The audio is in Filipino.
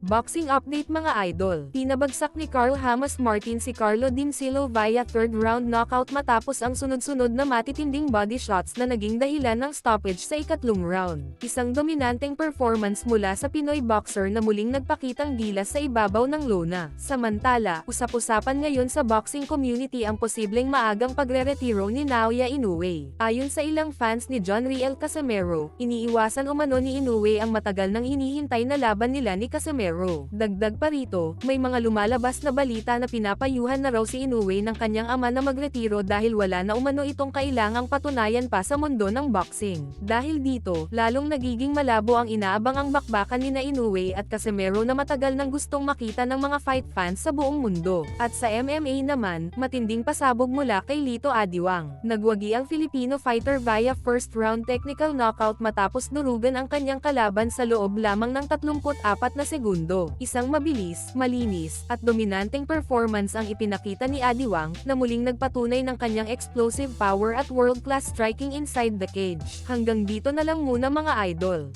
Boxing update mga idol. Pinabagsak ni Carl Hamas Martin si Carlo Dimsilo via third round knockout matapos ang sunod-sunod na matitinding body shots na naging dahilan ng stoppage sa ikatlong round. Isang dominanteng performance mula sa Pinoy boxer na muling nagpakitang gilas sa ibabaw ng lona. Samantala, usap-usapan ngayon sa boxing community ang posibleng maagang pagre-retiro ni Naoya Inoue. Ayon sa ilang fans ni John Riel Casimero, iniiwasan umano ni Inoue ang matagal nang hinihintay na laban nila ni Casimero. Dagdag pa rito, may mga lumalabas na balita na pinapayuhan na raw si Inoue ng kanyang ama na magretiro dahil wala na umano itong kailangang patunayan pa sa mundo ng boxing. Dahil dito, lalong nagiging malabo ang inaabangang bakbakan ni Inoue at Casimero na matagal nang gustong makita ng mga fight fans sa buong mundo. At sa MMA naman, matinding pasabog mula kay Lito Adiwang. Nagwagi ang Filipino fighter via first round technical knockout matapos durugan ang kanyang kalaban sa loob lamang ng 34 na segundo. Isang mabilis, malinis, at dominanteng performance ang ipinakita ni Adiwang, na muling nagpatunay ng kanyang explosive power at world-class striking inside the cage. Hanggang dito na lang muna mga idol.